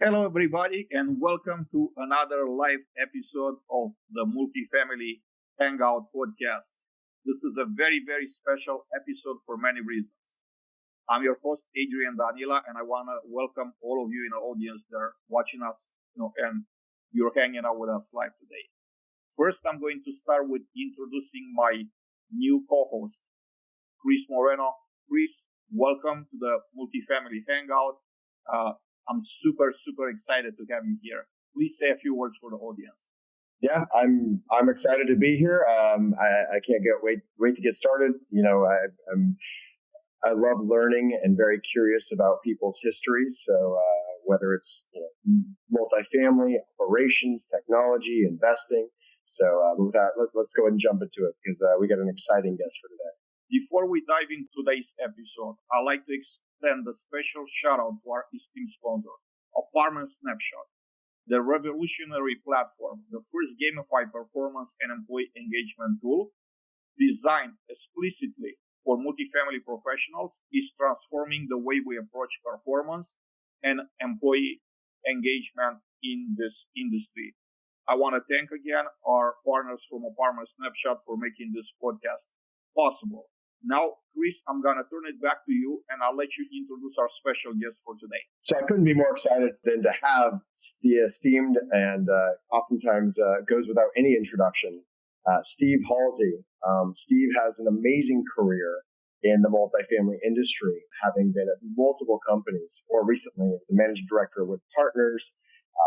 Hello, everybody, and welcome to another live episode of the Multifamily Hangout podcast. This is a very, very special episode for many reasons. I'm your host, Adrian Danila, and I want to welcome all of you in the audience that are watching us, and you're hanging out with us live today. First, I'm going to start with introducing my new co-host, Chris Moreno. Chris, welcome to the Multifamily Hangout. Uh, I'm super, super excited to have you here. Please say a few words for the audience. Yeah, I'm excited to be here. I can't wait to get started. I love learning and very curious about people's histories. So whether it's multifamily operations, technology, investing. So with that, let's go ahead and jump into it because we got an exciting guest for today. Before we dive into today's episode, I'd like to extend a special shout out to our esteemed sponsor, Apartment Snapshot, the revolutionary platform, the first gamified performance and employee engagement tool designed explicitly for multifamily professionals, is transforming the way we approach performance and employee engagement in this industry. I want to thank again our partners from Apartment Snapshot for making this podcast possible. Now, Chris, I'm going to turn it back to you, and I'll let you introduce our special guest for today. So I couldn't be more excited than to have the esteemed and oftentimes goes without any introduction, Steve Hallsey. Steve has an amazing career in the multifamily industry, having been at multiple companies, or recently as a managing director with Partners,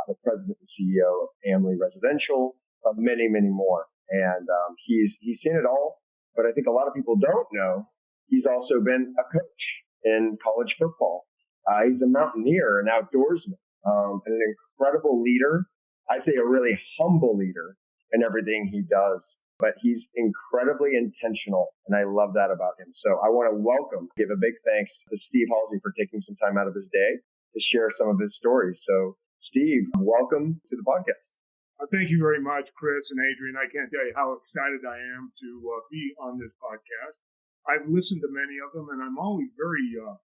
the president and CEO of Family Residential, many, many more. And he's seen it all. But I think a lot of people don't know he's also been a coach in college football. He's a mountaineer, an outdoorsman, and an incredible leader. I'd say a really humble leader in everything he does. But he's incredibly intentional, and I love that about him. So I want to give a big thanks to Steve Hallsey for taking some time out of his day to share some of his stories. So, Steve, welcome to the podcast. Thank you very much, Chris and Adrian. I can't tell you how excited I am to be on this podcast. I've listened to many of them, and I'm always very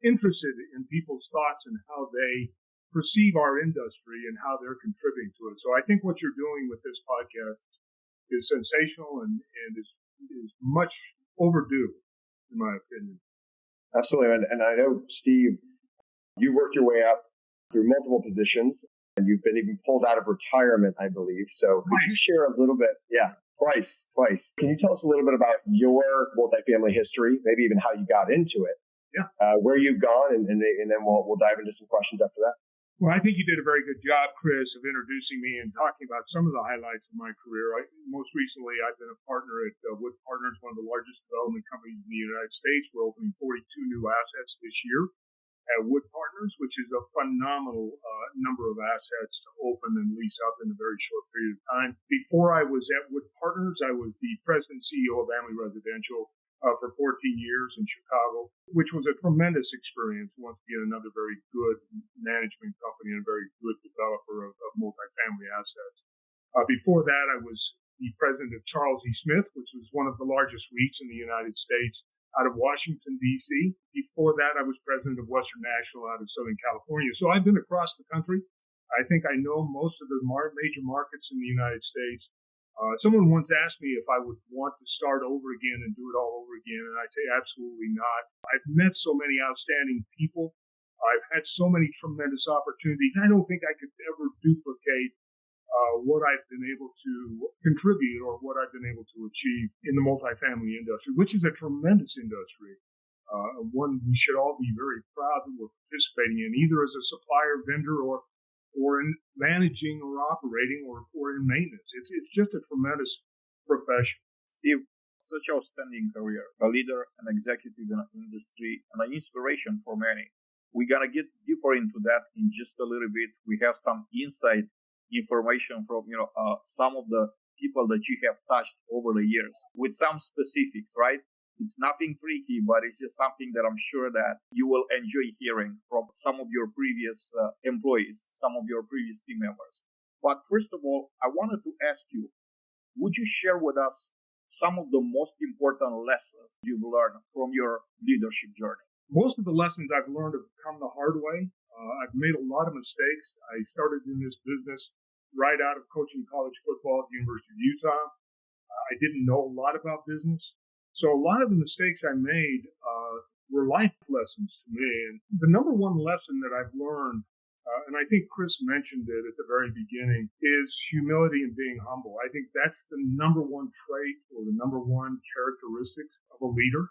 interested in people's thoughts and how they perceive our industry and how they're contributing to it. So I think what you're doing with this podcast is sensational and is much overdue, in my opinion. Absolutely. And I know, Steve, you worked your way up through multiple positions. And you've been even pulled out of retirement, I believe. So could you share a little bit? Yeah, twice. Can you tell us a little bit about your multifamily history, maybe even how you got into it? Yeah. Where you've gone, and then we'll dive into some questions after that. Well, I think you did a very good job, Chris, of introducing me and talking about some of the highlights of my career. Most recently, I've been a partner at Wood Partners, one of the largest development companies in the United States. We're opening 42 new assets this year at Wood Partners, which is a phenomenal number of assets to open and lease up in a very short period of time. Before I was at Wood Partners, I was the president and CEO of Family Residential for 14 years in Chicago, which was a tremendous experience. Once again, another very good management company and a very good developer of multifamily assets. Before that, I was the president of Charles E. Smith, which was one of the largest REITs in the United States, out of Washington, D.C. Before that, I was president of Western National out of Southern California. So I've been across the country. I think I know most of the major markets in the United States. Someone once asked me if I would want to start over again and do it all over again, and I say absolutely not. I've met so many outstanding people. I've had so many tremendous opportunities. I don't think I could ever duplicate what I've been able to contribute or what I've been able to achieve in the multifamily industry, which is a tremendous industry, one we should all be very proud that we're participating in, either as a supplier, vendor, or in managing or operating or in maintenance. It's just a tremendous profession. Steve, such an outstanding career, a leader, an executive in the industry, and an inspiration for many. We're going to get deeper into that in just a little bit. We have some inside information from some of the people that you have touched over the years with some specifics, right? It's nothing tricky, but it's just something that I'm sure that you will enjoy hearing from some of your previous employees, some of your previous team members. But first of all, I wanted to ask you, would you share with us some of the most important lessons you've learned from your leadership journey? Most of the lessons I've learned have come the hard way. I've made a lot of mistakes. I started in this business right out of coaching college football at the University of Utah. I didn't know a lot about business. So a lot of the mistakes I made were life lessons to me. And the number one lesson that I've learned, and I think Chris mentioned it at the very beginning, is humility and being humble. I think that's the number one trait or the number one characteristics of a leader.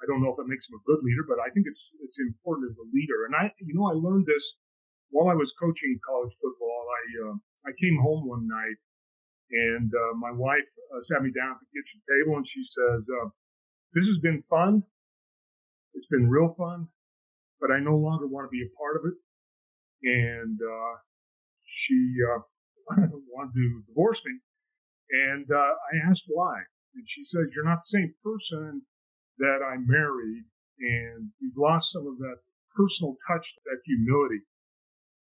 I don't know if that makes him a good leader, but I think it's important as a leader. And I learned this while I was coaching college football. I came home one night and my wife sat me down at the kitchen table and she says, "This has been fun. It's been real fun, but I no longer want to be a part of it." And she wanted to divorce me. And I asked why. And she says, "You're not the same person that I married, and you've lost some of that personal touch, that humility."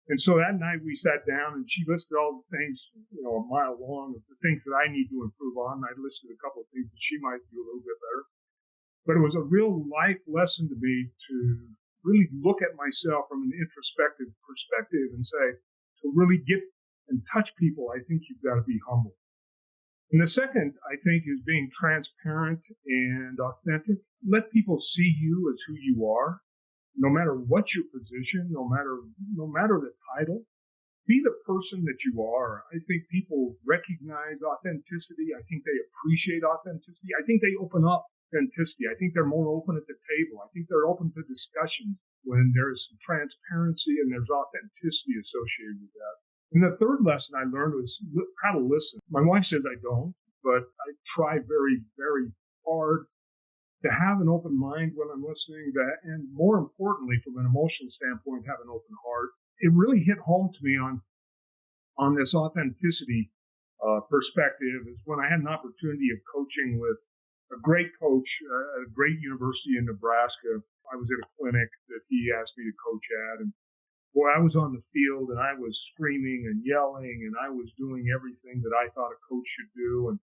And so that night we sat down and she listed all the things, a mile long of the things that I need to improve on. I listed a couple of things that she might do a little bit better. But it was a real life lesson to me to really look at myself from an introspective perspective and say, to really get and touch people, I think you've got to be humble. And the second, I think, is being transparent and authentic. Let people see you as who you are, no matter what your position, no matter the title. Be the person that you are. I think people recognize authenticity. I think they appreciate authenticity. I think they open up authenticity. I think they're more open at the table. I think they're open to discussions when there's some transparency and there's authenticity associated with that. And the third lesson I learned was how to listen. My wife says I don't, but I try very, very hard to have an open mind when I'm listening, and more importantly, from an emotional standpoint, have an open heart. It really hit home to me on this authenticity perspective is when I had an opportunity of coaching with a great coach at a great university in Nebraska. I was at a clinic that he asked me to coach at, and boy, I was on the field and I was screaming and yelling and I was doing everything that I thought a coach should do. And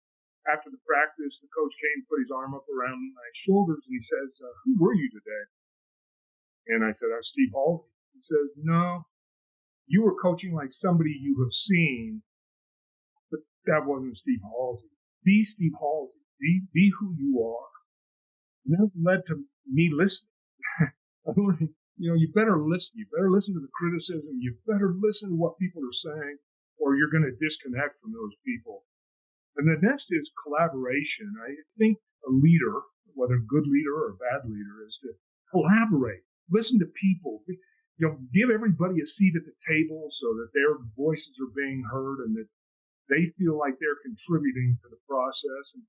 after the practice, the coach came, put his arm up around my shoulders, and he says, "Who were you today?" And I said, "I was Steve Hallsey." He says, "No, you were coaching like somebody you have seen, but that wasn't Steve Hallsey. Be Steve Hallsey. Be who you are." And that led to me listening. You better listen. You better listen to the criticism. You better listen to what people are saying, or you're going to disconnect from those people. And the next is collaboration. I think a leader, whether a good leader or a bad leader, is to collaborate. Listen to people. Give everybody a seat at the table so that their voices are being heard and that they feel like they're contributing to the process. And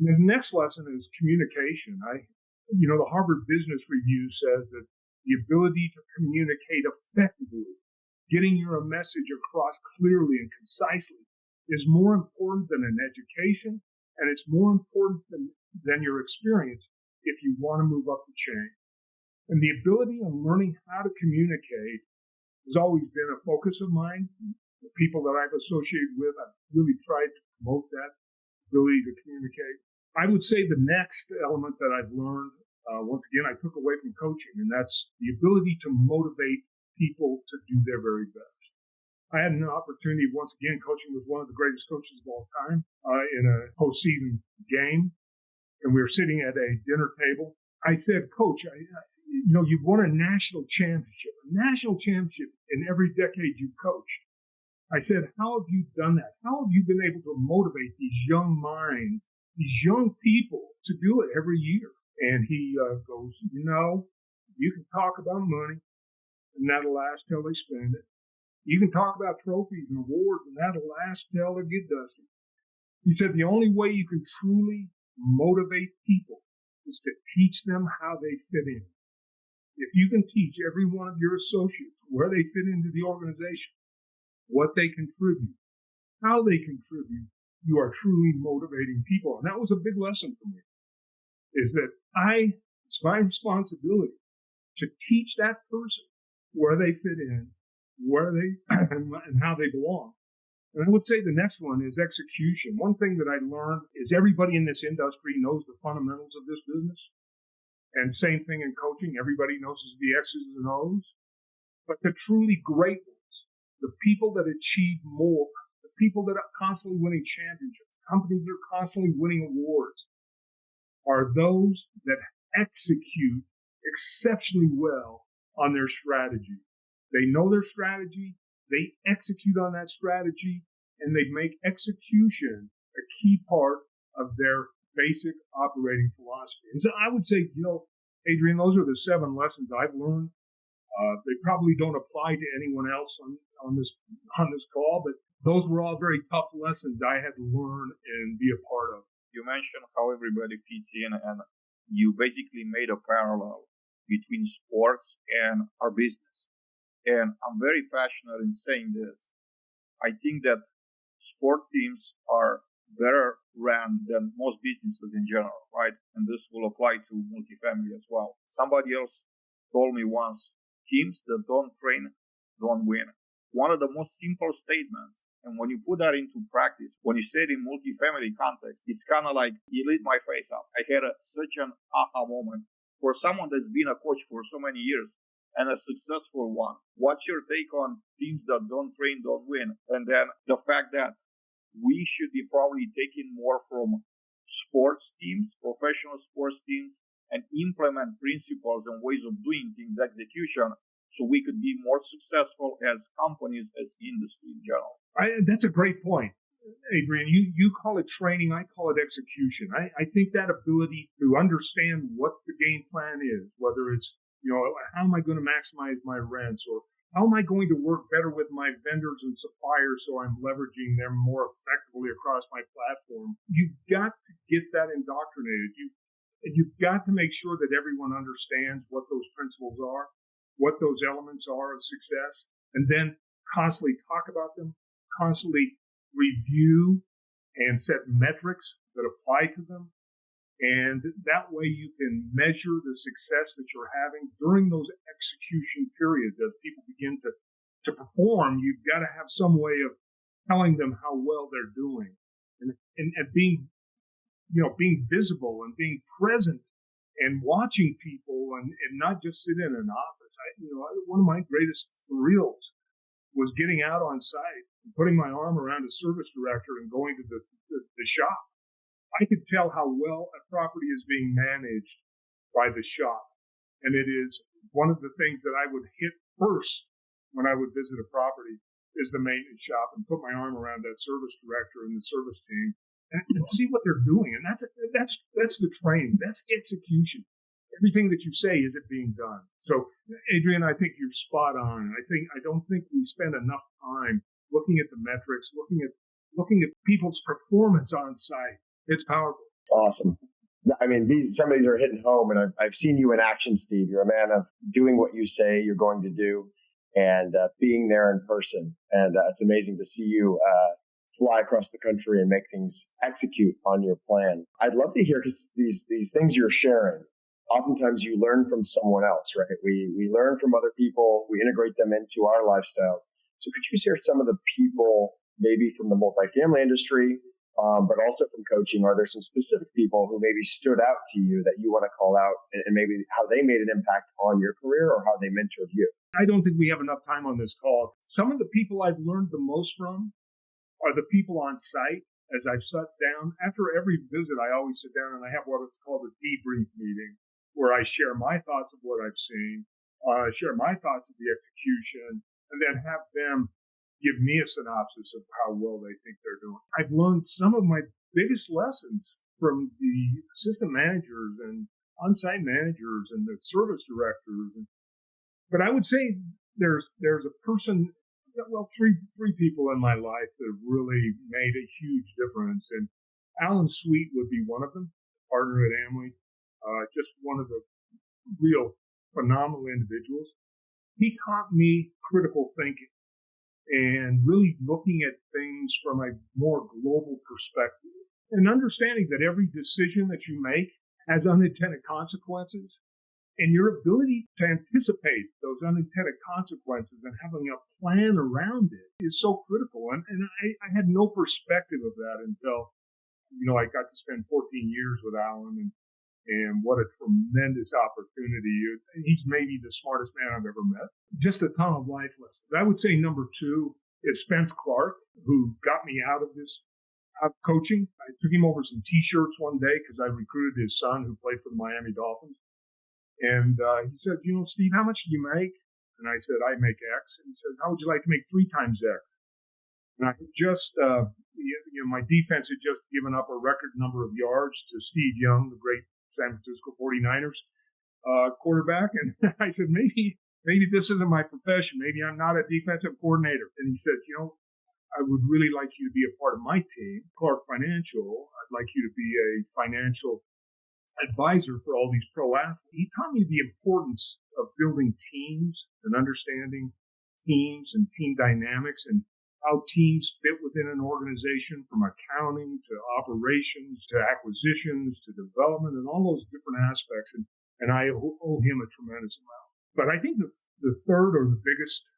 the next lesson is communication. The Harvard Business Review says that the ability to communicate effectively, getting your message across clearly and concisely, is more important than an education, and it's more important than your experience if you want to move up the chain. And the ability of learning how to communicate has always been a focus of mine. The people that I've associated with, I've really tried to promote that ability to communicate. I would say the next element that I've learned, once again, I took away from coaching, and that's the ability to motivate people to do their very best. I had an opportunity, once again, coaching with one of the greatest coaches of all time in a postseason game, and we were sitting at a dinner table. I said, "Coach, you've won a national championship in every decade you've coached." I said, "How have you done that? How have you been able to motivate these young minds, these young people to do it every year?" And he goes, "You can talk about money, and that'll last till they spend it. You can talk about trophies and awards, and that'll last till they get dusty." He said, "The only way you can truly motivate people is to teach them how they fit in. If you can teach every one of your associates where they fit into the organization, what they contribute, how they contribute, you are truly motivating people." And that was a big lesson for me, is that it's my responsibility to teach that person where they fit in, and how they belong. And I would say the next one is execution. One thing that I learned is everybody in this industry knows the fundamentals of this business. And same thing in coaching. Everybody knows the X's and O's. But the truly great ones, the people that achieve more, the people that are constantly winning championships, companies that are constantly winning awards, are those that execute exceptionally well on their strategy. They know their strategy, they execute on that strategy, and they make execution a key part of their basic operating philosophy. And so I would say, Adrian, those are the 7 lessons I've learned. They probably don't apply to anyone else on this call, but those were all very tough lessons I had to learn and be a part of. You mentioned how everybody fits in, and you basically made a parallel between sports and our business. And I'm very passionate in saying this. I think that sport teams are better ran than most businesses in general, right? And this will apply to multifamily as well. Somebody else told me once, teams that don't train don't win. One of the most simple statements. And when you put that into practice, when you say it in multifamily context, it's kind of like you lit my face up. I had such an aha moment. For someone that's been a coach for so many years and a successful one, what's your take on teams that don't train, don't win? And then the fact that we should be probably taking more from sports teams, professional sports teams, and implement principles and ways of doing things, execution, so we could be more successful as companies, as industry in general. That's a great point, Adrian. You call it training, I call it execution. I think that ability to understand what the game plan is, whether it's, how am I going to maximize my rents, or how am I going to work better with my vendors and suppliers so I'm leveraging them more effectively across my platform? You've got to get that indoctrinated. You've got to make sure that everyone understands what those principles are, what those elements are of success, and then constantly talk about them, constantly review and set metrics that apply to them. And that way you can measure the success that you're having during those execution periods. As people begin to perform, you've got to have some way of telling them how well they're doing, and being visible and being present and watching people, and not just sit in an office. One of my greatest thrills was getting out on site and putting my arm around a service director and going to the shop. I could tell how well a property is being managed by the shop. And it is one of the things that I would hit first when I would visit a property is the maintenance shop, and put my arm around that service director and the service team and see what they're doing. And that's the training. That's the execution. Everything that you say, is it being done? So, Adrian, I think you're spot on. I don't think we spend enough time looking at the metrics, looking at people's performance on site. It's powerful. Awesome. I mean, some of these are hitting home, and I've seen you in action, Steve. You're a man of doing what you say you're going to do, and being there in person. And it's amazing to see you fly across the country and make things execute on your plan. I'd love to hear, because these things you're sharing, oftentimes you learn from someone else, right? We learn from other people, we integrate them into our lifestyles. So could you share some of the people, maybe from the multifamily industry, but also from coaching? Are there some specific people who maybe stood out to you that you want to call out, and maybe how they made an impact on your career or how they mentored you? I don't think we have enough time on this call. Some of the people I've learned the most from are the people on site. As I've sat down, after every visit, I always sit down and I have what is called a debrief meeting, where I share my thoughts of what I've seen, share my thoughts of the execution, and then have them give me a synopsis of how well they think they're doing. I've learned some of my biggest lessons from the assistant managers and on-site managers and the service directors. But I would say there's a person, three people in my life that have really made a huge difference. And Alan Sweet would be one of them, partner at Amway, just one of the real phenomenal individuals. He taught me critical thinking and really looking at things from a more global perspective, and understanding that every decision that you make has unintended consequences, and your ability to anticipate those unintended consequences and having a plan around it is so critical. And I had no perspective of that until, I got to spend 14 years with Alan, and And what a tremendous opportunity. He's maybe the smartest man I've ever met. Just a ton of life lessons. I would say number two is Spence Clark, who got me out of coaching. I took him over some T-shirts one day because I recruited his son who played for the Miami Dolphins. And he said, Steve, how much do you make? And I said, I make X. And he says, how would you like to make 3 times X? And I just, my defense had just given up a record number of yards to Steve Young, the great San Francisco 49ers quarterback. And I said, maybe this isn't my profession. Maybe I'm not a defensive coordinator. And he says, I would really like you to be a part of my team, Clark Financial. I'd like you to be a financial advisor for all these pro athletes. He taught me the importance of building teams and understanding teams and team dynamics and how teams fit within an organization, from accounting to operations to acquisitions to development and all those different aspects. And I owe him a tremendous amount. But I think the third or the biggest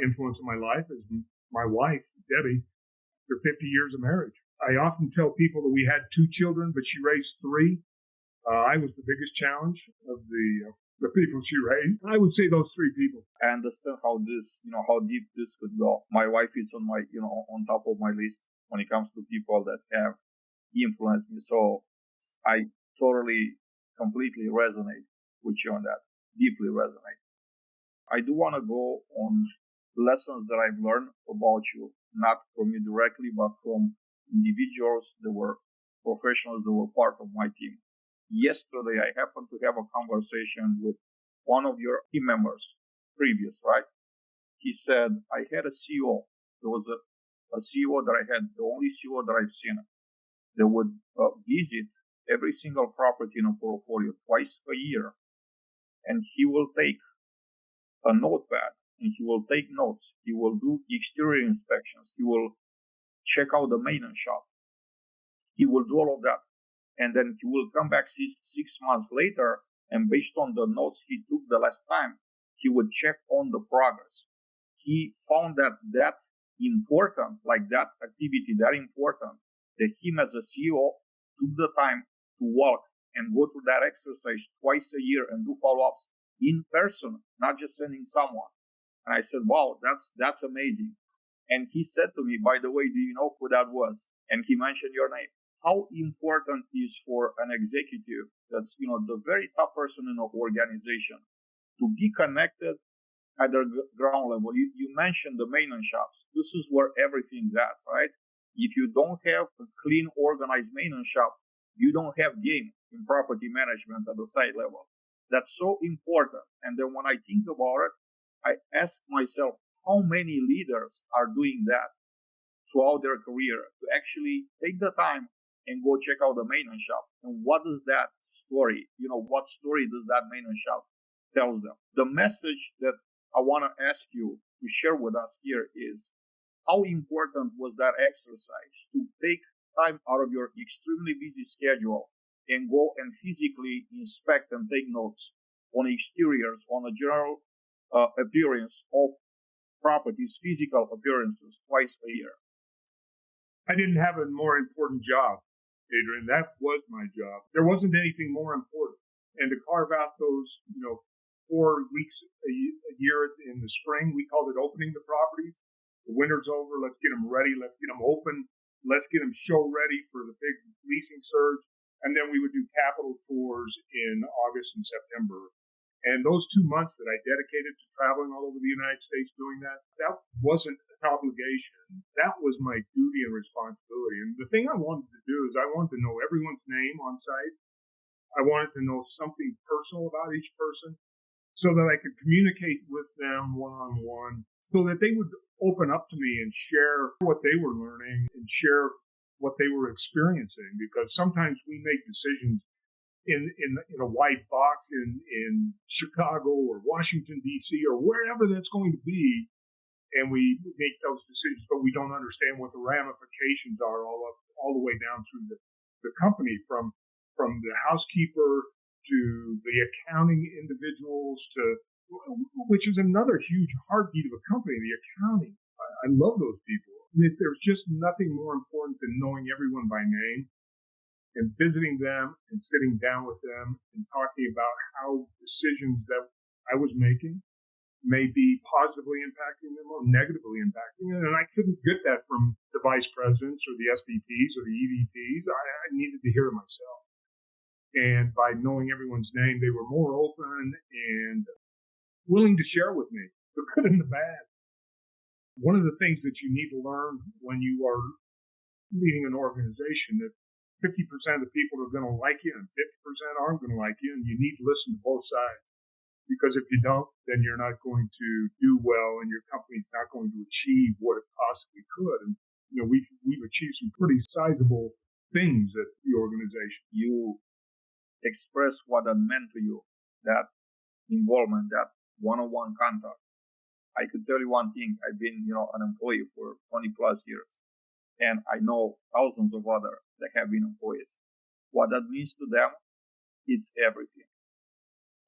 influence in my life is my wife, Debbie, after 50 years of marriage. I often tell people that we had 2 children, but she raised 3. I was the biggest challenge of the people she raised. I would say those 3 people. I understand how deep this could go. My wife is on my, on top of my list when it comes to people that have influenced me. So I totally, completely resonate with you on that. Deeply resonate. I do want to go on lessons that I've learned about you, not from you directly, but from individuals that were professionals that were part of my team. Yesterday, I happened to have a conversation with one of your team members, previous, right? He said, I had a CEO. There was a CEO that I had, the only CEO that I've seen, that would visit every single property in a portfolio twice a year. And he will take a notepad and he will take notes. He will do exterior inspections. He will check out the maintenance shop. He will do all of that. And then he will come back 6 months later, and based on the notes he took the last time, he would check on the progress. He found that important, like that activity, that important, that him as a CEO took the time to walk and go through that exercise twice a year and do follow-ups in person, not just sending someone. And I said, wow, that's amazing. And he said to me, by the way, do you know who that was? And he mentioned your name. How important is for an executive that's, the very top person in an organization to be connected at the ground level? You mentioned the maintenance shops. This is where everything's at, right? If you don't have a clean, organized maintenance shop, you don't have game in property management at the site level. That's so important. And then when I think about it, I ask myself, how many leaders are doing that throughout their career to actually take the time and go check out the maintenance shop? And what is that story? What story does that maintenance shop tells them? The message that I want to ask you to share with us here is, how important was that exercise to take time out of your extremely busy schedule and go and physically inspect and take notes on exteriors, on a general appearance of properties, physical appearances twice a year? I didn't have a more important job, Adrian. That was my job. There wasn't anything more important. And to carve out those, 4 weeks a year in the spring, we called it opening the properties. The winter's over. Let's get them ready. Let's get them open. Let's get them show ready for the big leasing surge. And then we would do capital tours in August and September. And those 2 months that I dedicated to traveling all over the United States doing that wasn't an obligation. That was my duty and responsibility. And the thing I wanted to do is I wanted to know everyone's name on site. I wanted to know something personal about each person so that I could communicate with them one-on-one, so that they would open up to me and share what they were learning and share what they were experiencing. Because sometimes we make decisions in a white box in Chicago or Washington, D.C. or wherever that's going to be, and we make those decisions, but we don't understand what the ramifications are all the way down through the company, from the housekeeper to the accounting individuals, which is another huge heartbeat of a company, the accounting. I love those people. There's just nothing more important than knowing everyone by name and visiting them and sitting down with them and talking about how decisions that I was making may be positively impacting them or negatively impacting them. And I couldn't get that from the vice presidents or the SVPs or the EVPs. I needed to hear it myself. And by knowing everyone's name, they were more open and willing to share with me the good and the bad. One of the things that you need to learn when you are leading an organization that 50% of the people are going to like you and 50% aren't going to like you, and you need to listen to both sides. Because if you don't, then you're not going to do well, and your company's not going to achieve what it possibly could. And we've achieved some pretty sizable things at the organization. You express what that meant to you, that involvement, that one-on-one contact. I could tell you one thing. I've been, an employee for 20 plus years, and I know thousands of others that have been employees. What that means to them, it's everything.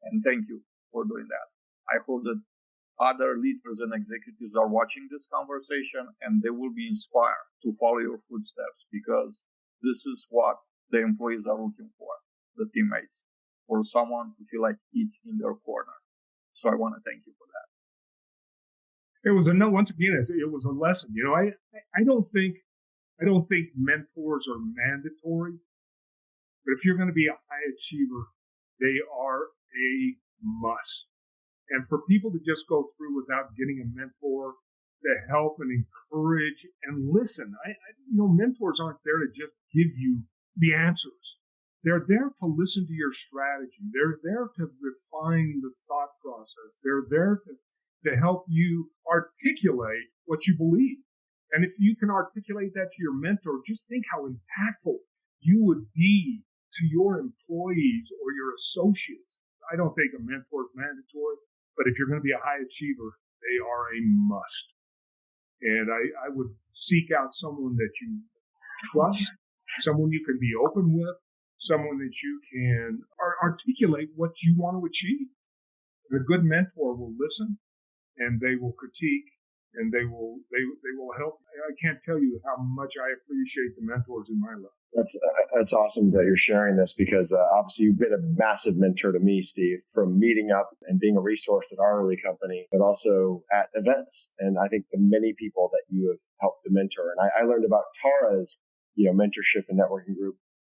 And thank you for doing that. I hope that other leaders and executives are watching this conversation and they will be inspired to follow your footsteps, because this is what the employees are looking for, the teammates, for someone to feel like it's in their corner. So I want to thank you for that. It was once again, it was a lesson. I don't think mentors are mandatory, but if you're going to be a high achiever, they are a must. And for people to just go through without getting a mentor to help and encourage and listen, mentors aren't there to just give you the answers. They're there to listen to your strategy. They're there to refine the thought process. They're there to help you articulate what you believe. And if you can articulate that to your mentor, just think how impactful you would be to your employees or your associates. I don't think a mentor is mandatory, but if you're going to be a high achiever, they are a must. And I would seek out someone that you trust, someone you can be open with, someone that you can articulate what you want to achieve. A good mentor will listen, and they will critique, and they will help. I can't tell you how much I appreciate the mentors in my life. That's awesome that you're sharing this, because obviously you've been a massive mentor to me, Steve, from meeting up and being a resource at our early company, but also at events. And I think the many people that you have helped to mentor. And I learned about Tara's, mentorship and networking group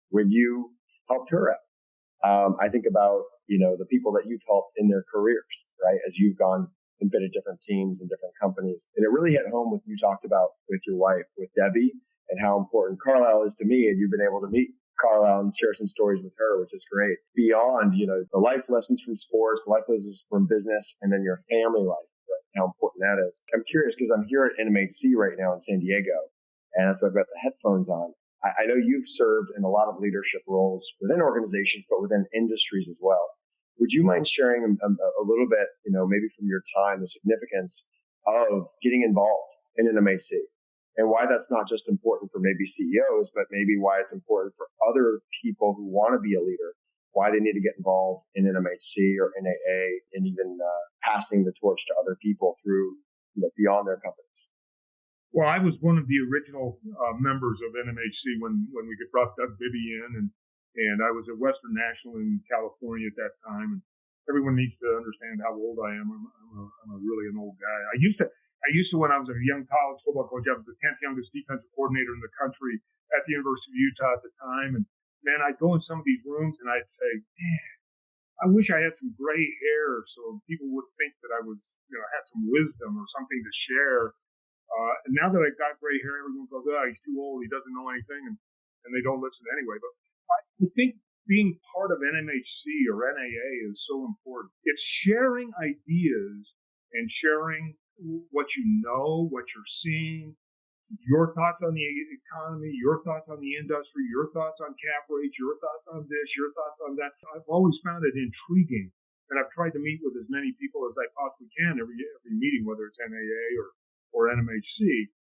when you helped her out. I think about, the people that you've helped in their careers, right? As you've gone and been at different teams and different companies. And it really hit home with you talked about with your wife, with Debbie, and how important Carlisle is to me. And you've been able to meet Carlisle and share some stories with her, which is great. Beyond, the life lessons from sports, life lessons from business, and then your family life, right? How important that is. I'm curious because I'm here at NMHC right now in San Diego, and so I've got the headphones on. I know you've served in a lot of leadership roles within organizations, but within industries as well. Would you mind sharing a little bit, maybe from your time, the significance of getting involved in an MAC and why that's not just important for maybe CEOs, but maybe why it's important for other people who want to be a leader, why they need to get involved in an MHC or NAA, and even passing the torch to other people through, beyond their companies? Well, I was one of the original members of NMHC when we brought Doug Bibby in, and I was at Western National in California at that time. And everyone needs to understand how old I am. I'm really an old guy. I used to, when I was a young college football coach, I was the 10th youngest defensive coordinator in the country at the University of Utah at the time. And man, I'd go in some of these rooms and I'd say, man, I wish I had some gray hair so people would think that I was, had some wisdom or something to share. And now that I've got gray hair, everyone goes, oh, he's too old. He doesn't know anything. And they don't listen anyway. But I think being part of NMHC or NAA is so important. It's sharing ideas and sharing what you know, what you're seeing, your thoughts on the economy, your thoughts on the industry, your thoughts on cap rates, your thoughts on this, your thoughts on that. I've always found it intriguing. And I've tried to meet with as many people as I possibly can every meeting, whether it's NAA or NMHC,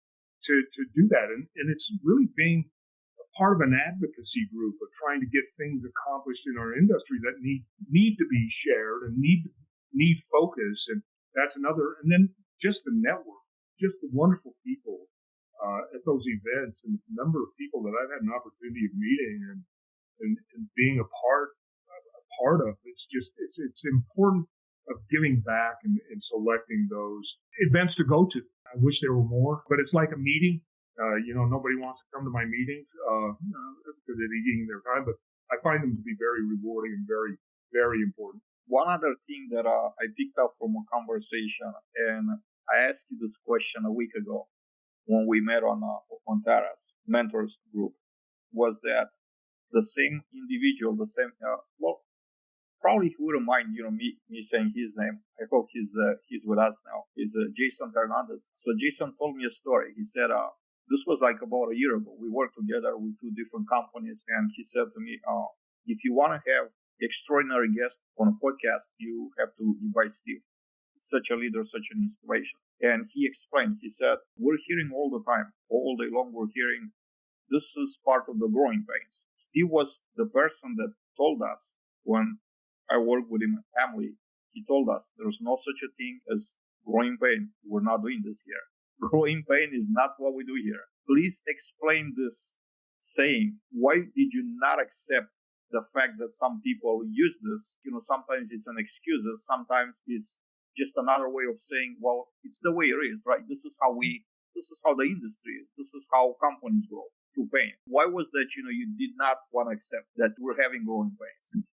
to do that. And it's really being a part of an advocacy group of trying to get things accomplished in our industry that need to be shared and need focus. And that's another. And then just the network, just the wonderful people at those events, and the number of people that I've had an opportunity of meeting. And and being a part of. It's important of giving back and selecting those events to go to. I wish there were more, but it's like a meeting. Nobody wants to come to my meetings because they're eating their time, but I find them to be very rewarding and very, very important. One other thing that I picked up from a conversation, and I asked you this question a week ago when we met on Tara's mentors group, was that the same individual, the same, probably he wouldn't mind, me saying his name. I hope he's with us now. It's Jason Hernandez. So Jason told me a story. He said, this was like about a year ago. We worked together with two different companies, and he said to me, if you want to have extraordinary guests on a podcast, you have to invite Steve. Such a leader, such an inspiration. And he explained, he said, we're hearing all the time, all day long, we're hearing this is part of the growing pains. Steve was the person that told us when I worked with him at Family, he told us there's no such a thing as growing pain. We're not doing this here. Growing pain is not what we do here. Please explain this saying. Why did you not accept the fact that some people use this? Sometimes it's an excuse. Sometimes it's just another way of saying, well, it's the way it is, right? This is how the industry is. This is how companies grow, through pain. Why was that, you did not want to accept that we're having growing pains?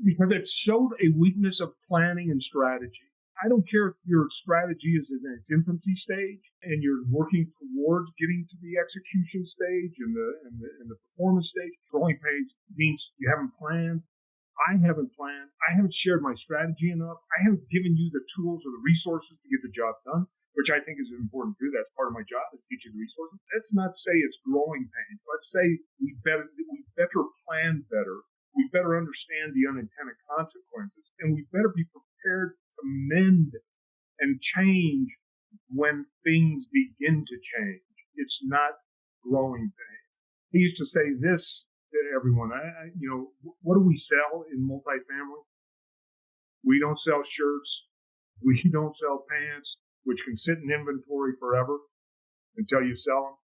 Because it showed a weakness of planning and strategy. I don't care if your strategy is in its infancy stage and you're working towards getting to the execution stage and the performance stage. Growing pains means you haven't planned. I haven't planned. I haven't shared my strategy enough. I haven't given you the tools or the resources to get the job done, which I think is important too. That's part of my job, is to get you the resources. Let's not say it's growing pains. Let's say we better plan better. We better understand the unintended consequences, and we better be prepared to mend and change when things begin to change. It's not growing pains. He used to say this to everyone. What do we sell in multifamily? We don't sell shirts. We don't sell pants, which can sit in inventory forever until you sell them.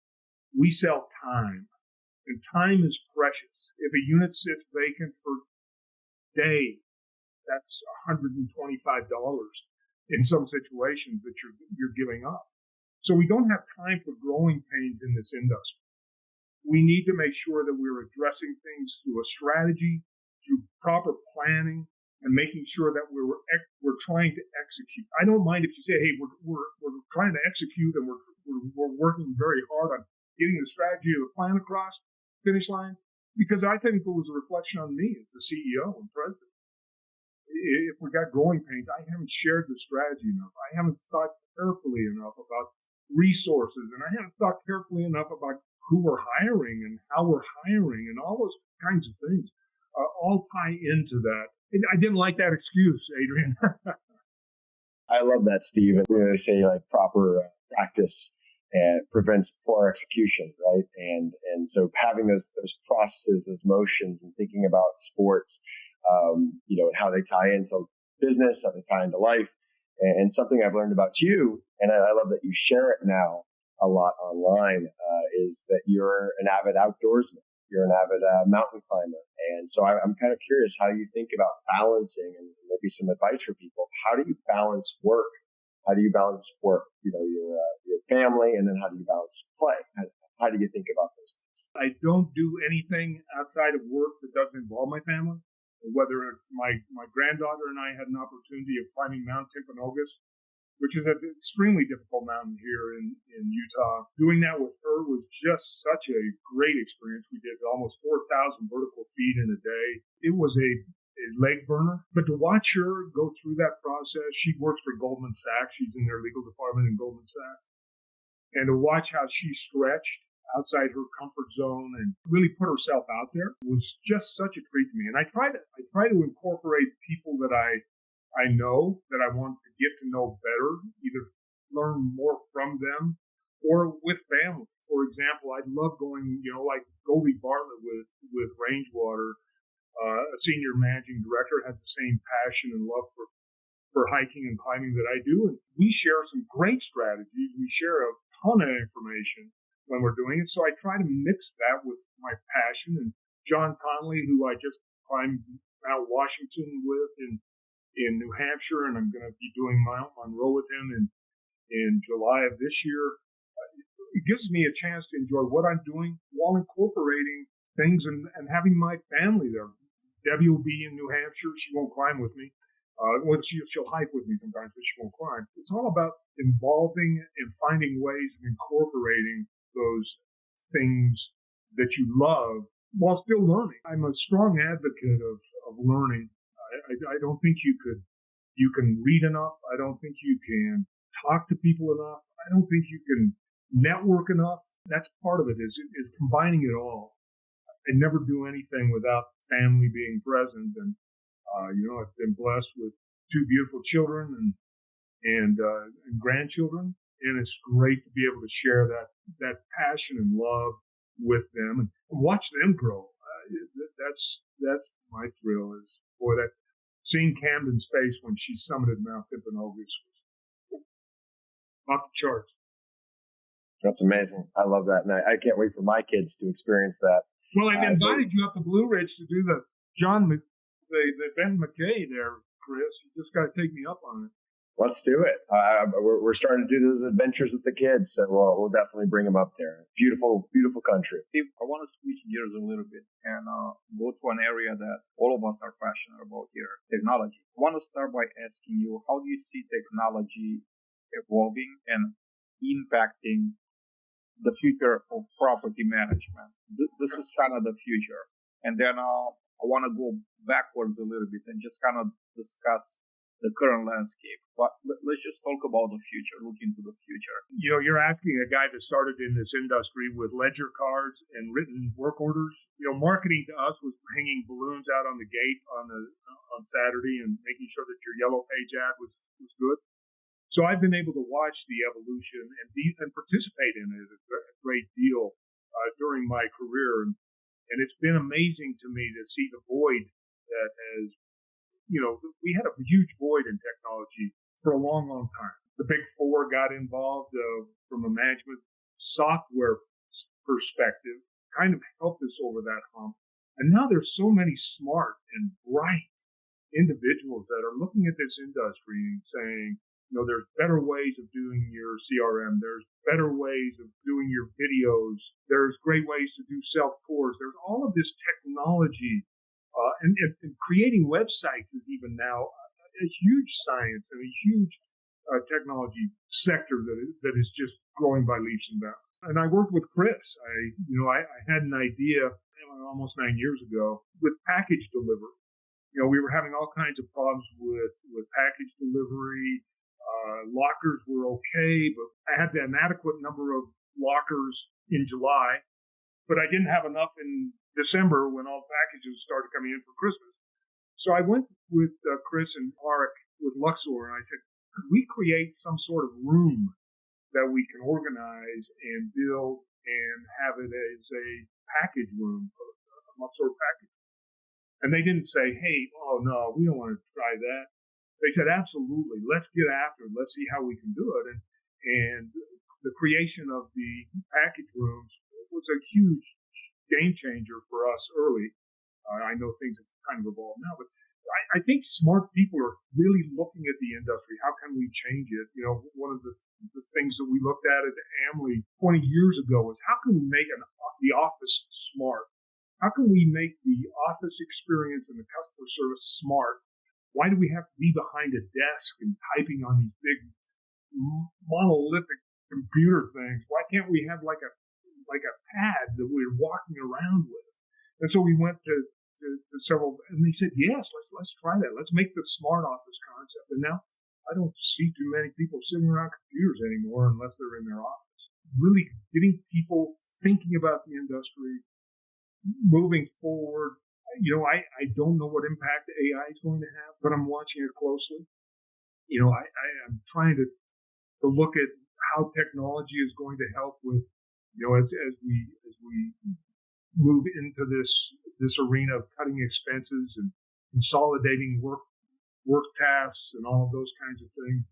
We sell time, and time is precious. If a unit sits vacant for days, that's $125 in some situations that you're giving up. So we don't have time for growing pains in this industry. We need to make sure that we're addressing things through a strategy, through proper planning, and making sure that we're trying to execute. I don't mind if you say, "Hey, we're trying to execute, and we're working very hard on getting the strategy or the plan across the finish line," because I think it was a reflection on me as the CEO and president. If we got growing pains, I haven't shared the strategy enough. I haven't thought carefully enough about resources, and I haven't thought carefully enough about who we're hiring and how we're hiring and all those kinds of things all tie into that. And I didn't like that excuse, Adrian. I love that, Steve. They say like proper practice prevents poor execution, right? And so having those processes, those motions, and thinking about sports, and how they tie into business, how they tie into life, and something I've learned about you, and I love that you share it now a lot online, is that you're an avid outdoorsman. You're an avid mountain climber. And so I'm kind of curious how you think about balancing, and maybe some advice for people. How do you balance work? How do you balance work, your family, and then how do you balance play? How do you think about those things? I don't do anything outside of work that doesn't involve my family. Whether it's my granddaughter and I had an opportunity of climbing Mount Timpanogos, which is an extremely difficult mountain here in Utah. Doing that with her was just such a great experience. We did almost 4,000 vertical feet in a day. It was a leg burner. But to watch her go through that process, she works for Goldman Sachs. She's in their legal department in Goldman Sachs. And to watch how she stretched outside her comfort zone and really put herself out there was just such a treat to me. And I try to incorporate people that I know, that I want to get to know better, either learn more from them or with family. For example, I love going, like Goldie Bartlett with Rangewater, a senior managing director, has the same passion and love for hiking and climbing that I do. And we share some great strategies. We share a ton of information when we're doing it. So I try to mix that with my passion and John Conley, who I just climbed Mount Washington with in New Hampshire, and I'm going to be doing Mount Monroe with him in July of this year. It gives me a chance to enjoy what I'm doing while incorporating things and having my family there. Debbie will be in New Hampshire. She won't climb with me. She'll hike with me sometimes, but she won't climb. It's all about involving and finding ways of incorporating those things that you love while still learning. I'm a strong advocate of learning. I don't think you can read enough. I don't think you can talk to people enough. I don't think you can network enough. That's part of it, is combining it all. I never do anything without family being present. And, I've been blessed with two beautiful children and grandchildren. And it's great to be able to share that passion and love with them and watch them grow. That's my thrill, is, boy, that seeing Camden's face when she summited Mount Timpanogos was off the charts. That's amazing. I love that. And I can't wait for my kids to experience that. Well, I've invited you up to Blue Ridge to do the the Ben McKay there, Chris. You just got to take me up on it. Let's do it. We're starting to do those adventures with the kids, so we'll definitely bring them up there. Beautiful, beautiful country. Steve, I want to switch gears a little bit and go to an area that all of us are passionate about here, technology. I want to start by asking you, how do you see technology evolving and impacting the future of property management? This is kind of the future. And then I want to go backwards a little bit and just kind of discuss the current landscape. But let's just talk about the future, look into the future. You're asking a guy that started in this industry with ledger cards and written work orders. Marketing to us was hanging balloons out on the gate on Saturday and making sure that your yellow page ad was good. So I've been able to watch the evolution and participate in it a great deal during my career. And it's been amazing to me to see the void that has, we had a huge void in technology for a long, long time. The Big Four got involved from a management software perspective, kind of helped us over that hump. And now there's so many smart and bright individuals that are looking at this industry and saying, there's better ways of doing your CRM. There's better ways of doing your videos. There's great ways to do self-tours. There's all of this technology. And creating websites is even now a huge science and a huge technology sector that is just growing by leaps and bounds. And I worked with Chris. I had an idea almost 9 years ago with package delivery. We were having all kinds of problems with package delivery. Lockers were okay, but I had an adequate number of lockers in July, but I didn't have enough in December when all packages started coming in for Christmas. So I went with Chris and Mark with Luxor, and I said, could we create some sort of room that we can organize and build and have it as a package room, a Luxor package? And they didn't say, hey, oh no, we don't want to try that. They said, absolutely, let's get after it. Let's see how we can do it. And the creation of the package rooms was a huge game changer for us early. I know things have kind of evolved now, but I think smart people are really looking at the industry. How can we change it? One of the things that we looked at Amly 20 years ago was, how can we make the office smart? How can we make the office experience and the customer service smart? Why do we have to be behind a desk and typing on these big monolithic computer things? Why can't we have like a pad that we're walking around with? And so we went to several, and they said, yes, let's try that. Let's make the smart office concept. And now I don't see too many people sitting around computers anymore unless they're in their office. Really getting people thinking about the industry, moving forward. I don't know what impact AI is going to have, but I'm watching it closely. I'm trying to look at how technology is going to help with, as we move into this arena of cutting expenses and consolidating work tasks and all of those kinds of things.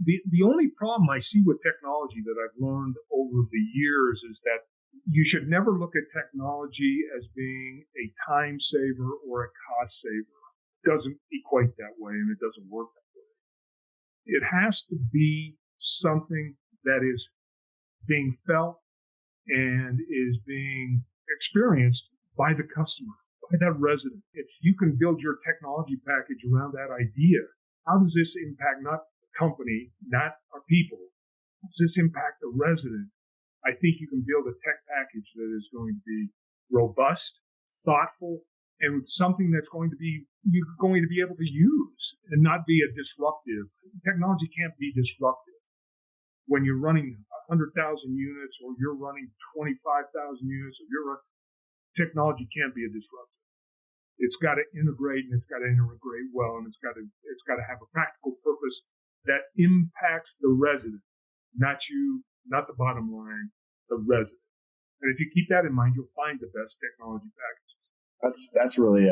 The only problem I see with technology that I've learned over the years is that You should never look at technology as being a time saver or a cost saver. It doesn't equate that way, and it doesn't work that way. It has to be something that is being felt and is being experienced by the customer, by that resident. If you can build your technology package around that idea, how does this impact not the company, not our people? How does this impact the resident? I think you can build a tech package that is going to be robust, thoughtful, and something that's you're going to be able to use and not be a disruptive. Technology can't be disruptive. When you're running 100,000 units or you're running 25,000 units, technology can't be a disruptor. It's got to integrate, and it's got to integrate well, and it's got to have a practical purpose that impacts the resident, not you, not the bottom line, the resident. And if you keep that in mind, you'll find the best technology packages. That's really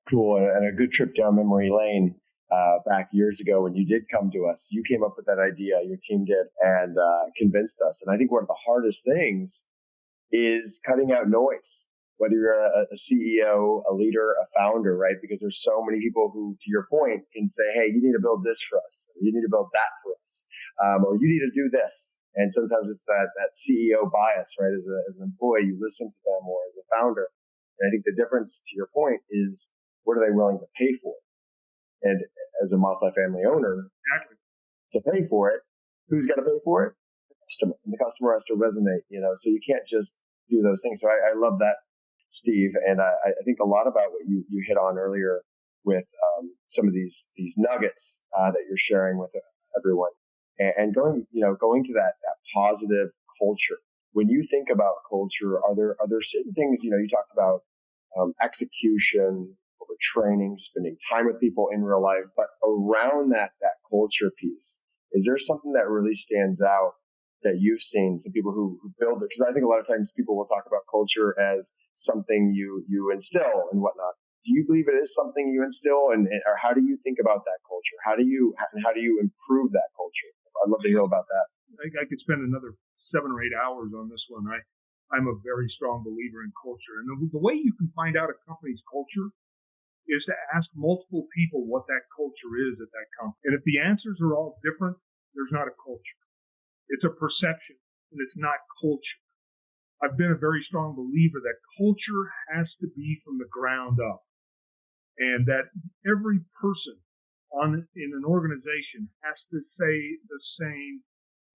cool and a good trip down memory lane. Back years ago when you did come to us, you came up with that idea, your team did, and convinced us. And I think one of the hardest things is cutting out noise, whether you're a CEO, a leader, a founder, right? Because there's so many people who, to your point, can say, hey, you need to build this for us, or you need to build that for us, or you need to do this. And sometimes it's that CEO bias, right? As an employee, you listen to them, or as a founder. And I think the difference, to your point, is what are they willing to pay for? And as a multifamily owner, Exactly. to pay for it, who's got to pay for it? The customer. And the customer has to resonate, so you can't just do those things. So I love that, Steve. And I think a lot about what you hit on earlier with some of these nuggets that you're sharing with everyone. And going to that positive culture. When you think about culture, are there certain things, you talked about execution, over training, spending time with people in real life, but around that culture piece, is there something that really stands out that you've seen, some people who build it? Because I think a lot of times people will talk about culture as something you instill and whatnot. Do you believe it is something you instill, or how do you think about that culture? How do you improve that culture? I'd love to hear about that. I could spend another 7 or 8 hours on this one. I'm a very strong believer in culture. And the way you can find out a company's culture is to ask multiple people what that culture is at that company. And if the answers are all different, there's not a culture. It's a perception, and it's not culture. I've been a very strong believer that culture has to be from the ground up, and that every person in an organization has to say the same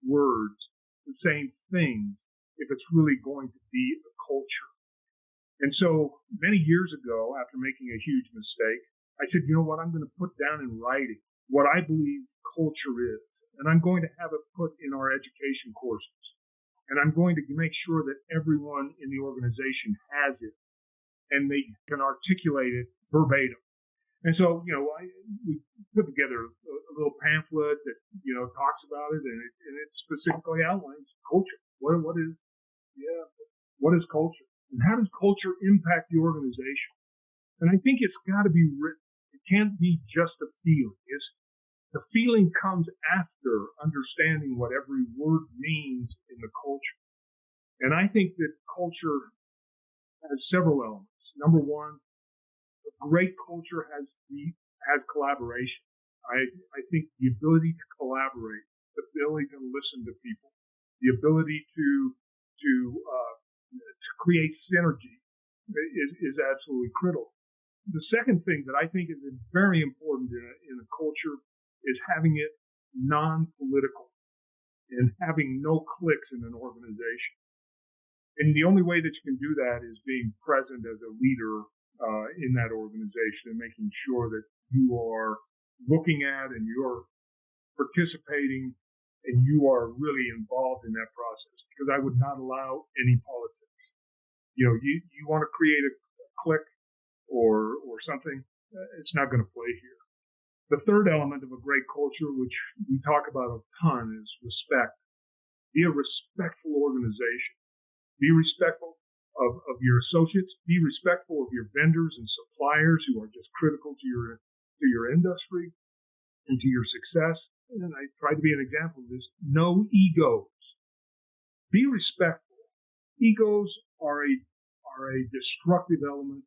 words, the same things, if it's really going to be a culture. And so many years ago, after making a huge mistake, I said, you know what, I'm going to put down in writing what I believe culture is. And I'm going to have it put in our education courses. And I'm going to make sure that everyone in the organization has it and they can articulate it verbatim. And so, we put together a little pamphlet that, talks about it, and it specifically outlines culture. What is culture? And how does culture impact the organization? And I think it's got to be written. It can't be just a feeling. The feeling comes after understanding what every word means in the culture. And I think that culture has several elements. Number one, a great culture has collaboration. I think the ability to collaborate, the ability to listen to people, the ability to create synergy is absolutely critical. The second thing that I think is very important in a culture is having it non-political and having no cliques in an organization. And the only way that you can do that is being present as a leader in that organization and making sure that you are looking at and you're participating and you are really involved in that process, because I would not allow any politics. You want to create a clique or something, it's not going to play here. The third element of a great culture, which we talk about a ton, is respect. Be a respectful organization. Be respectful of your associates. Be respectful of your vendors and suppliers who are just critical to your industry and to your success. And I try to be an example of this. No egos. Be respectful. Egos are a destructive element.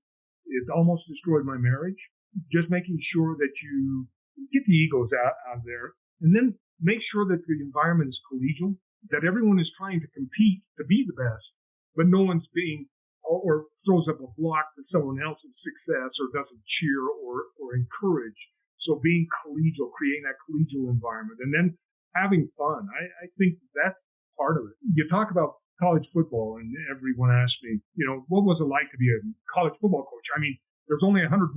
It almost destroyed my marriage. Just making sure that you get the egos out of there, and then make sure that the environment is collegial, that everyone is trying to compete to be the best, but no one's being or throws up a block to someone else's success or doesn't cheer or encourage. So being collegial, creating that collegial environment, and then having fun. I think that's part of it. You talk about college football, and everyone asks me, what was it like to be a college football coach? I mean, there's only 134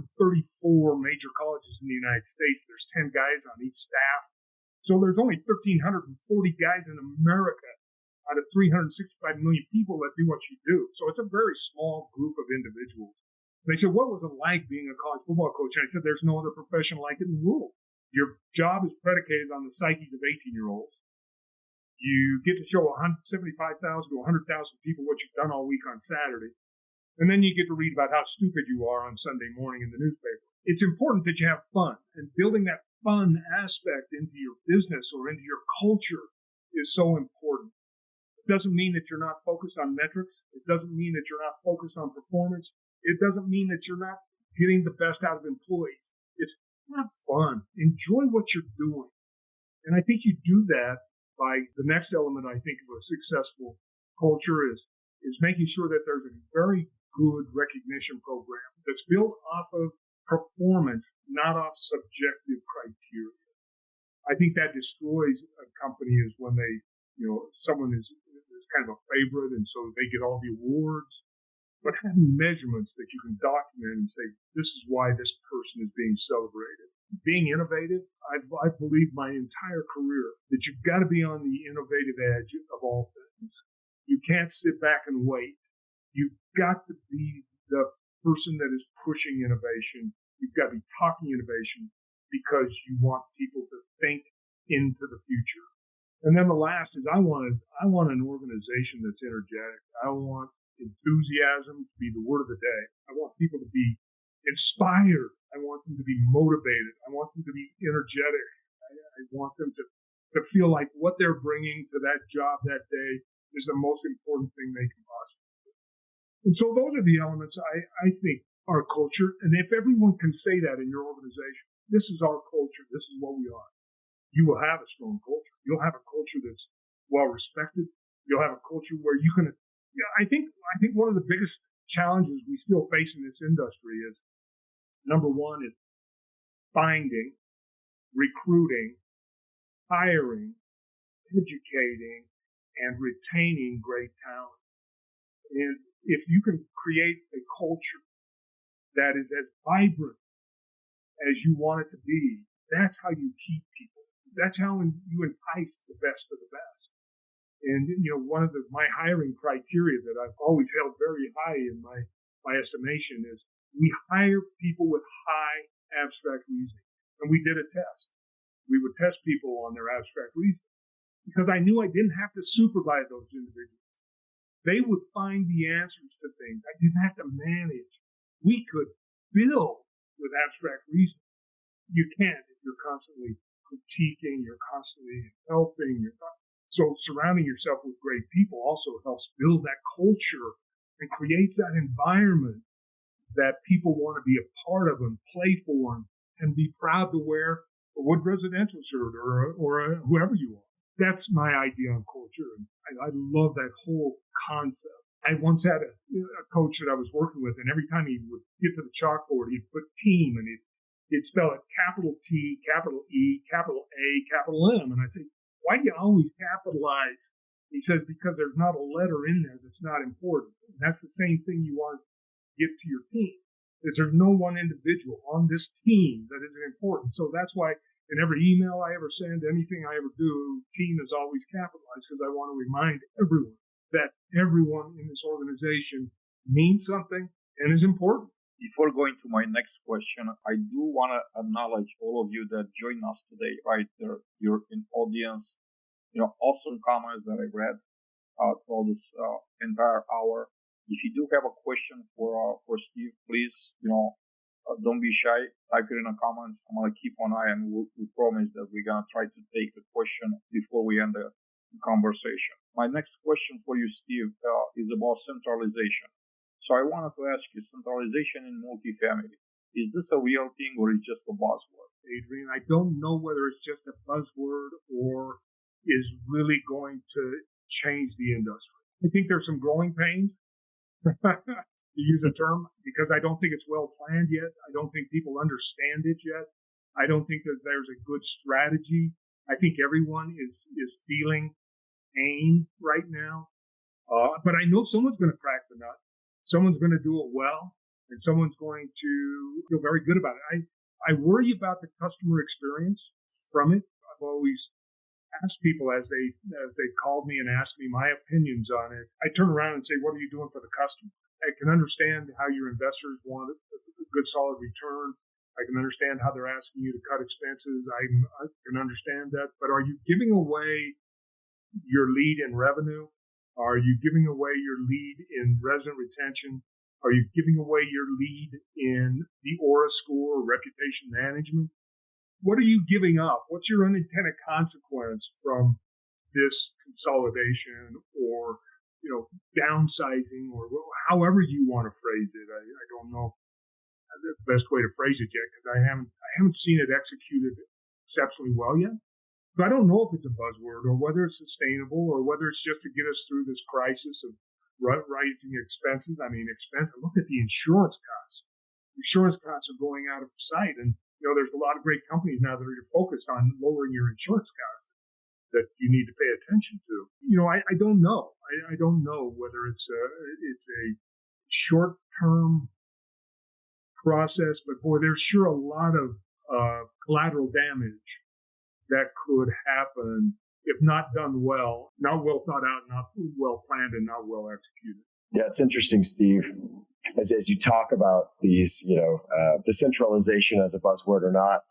major colleges in the United States. There's 10 guys on each staff. So there's only 1,340 guys in America out of 365 million people that do what you do. So it's a very small group of individuals. They said, what was it like being a college football coach? And I said, there's no other profession like it in the world. Your job is predicated on the psyches of 18-year-olds. You get to show 75,000 to 100,000 people what you've done all week on Saturday. And then you get to read about how stupid you are on Sunday morning in the newspaper. It's important that you have fun, and building that fun aspect into your business or into your culture is so important. It doesn't mean that you're not focused on metrics. It doesn't mean that you're not focused on performance. It doesn't mean that you're not getting the best out of employees. It's have fun. Enjoy what you're doing. And I think you do that by the next element, I think, of a successful culture is making sure that there's a very good recognition program that's built off of performance, not off subjective criteria. I think that destroys a company is when they, someone is kind of a favorite and so they get all the awards. But having measurements that you can document and say, this is why this person is being celebrated. Being innovative, I've believed my entire career that you've got to be on the innovative edge of all things. You can't sit back and wait. You've got to be the person that is pushing innovation. You've got to be talking innovation because you want people to think into the future. And then the last is I want an organization that's energetic. I want enthusiasm to be the word of the day. I want people to be inspired. I want them to be motivated. I want them to be energetic. I want them to feel like what they're bringing to that job that day is the most important thing they can possibly do. And so those are the elements I think our culture. And if everyone can say that in your organization, this is our culture. This is what we are. You will have a strong culture. You'll have a culture that's well respected. You'll have a culture where you can. I think one of the biggest challenges we still face in this industry is, number one, is finding, recruiting, hiring, educating, and retaining great talent. And if you can create a culture that is as vibrant as you want it to be, that's how you keep people. That's how you entice the best of the best. And, one of my hiring criteria that I've always held very high in my estimation is we hire people with high abstract reasoning. And we did a test. We would test people on their abstract reasoning because I knew I didn't have to supervise those individuals. They would find the answers to things. I didn't have to manage. We could build with abstract reasoning. You can't if you're constantly critiquing, you're constantly helping, so surrounding yourself with great people also helps build that culture and creates that environment that people want to be a part of and play for and be proud to wear a Wood Residential shirt or whoever you are. That's my idea on culture. And I love that whole concept. I once had a coach that I was working with, and every time he would get to the chalkboard, he'd put team and he'd spell it capital T, capital E, capital A, capital M. And I'd say, why do you always capitalize? He says, because there's not a letter in there that's not important. And that's the same thing you want to give to your team, is there's no one individual on this team that isn't important. So that's why in every email I ever send, anything I ever do, team is always capitalized, because I want to remind everyone that everyone in this organization means something and is important. Before going to my next question, I do want to acknowledge all of you that joined us today, right there. You're in audience, awesome comments that I read throughout this entire hour. If you do have a question for Steve, please, don't be shy. Type it in the comments. I'm going to keep an eye, and we promise that we're going to try to take the question before we end the conversation. My next question for you, Steve, is about centralization. So I wanted to ask you, centralization in multifamily, is this a real thing or is it just a buzzword? Adrian, I don't know whether it's just a buzzword or is really going to change the industry. I think there's some growing pains, to use a term, because I don't think it's well planned yet. I don't think people understand it yet. I don't think that there's a good strategy. I think everyone is feeling pain right now. But I know someone's going to crack the nut. Someone's going to do it well, and someone's going to feel very good about it. I worry about the customer experience from it. I've always asked people as they called me and asked me my opinions on it. I turn around and say, "What are you doing for the customer?" I can understand how your investors want a good, solid return. I can understand how they're asking you to cut expenses. I can understand that. But are you giving away your lead in revenue? Are you giving away your lead in resident retention? Are you giving away your lead in the Aura score or reputation management? What are you giving up? What's your unintended consequence from this consolidation or, downsizing or however you want to phrase it? I don't know the best way to phrase it yet because I haven't seen it executed exceptionally well yet. So I don't know if it's a buzzword or whether it's sustainable or whether it's just to get us through this crisis of rising expenses. I mean, look at the insurance costs. Insurance costs are going out of sight. And, there's a lot of great companies now that are focused on lowering your insurance costs that you need to pay attention to. I don't know. I don't know whether it's a short-term process, but boy, there's sure a lot of collateral damage that could happen if not done well, not well thought out, not well planned, and not well executed. Yeah, it's interesting, Steve, as you talk about these, the centralization as a buzzword or not.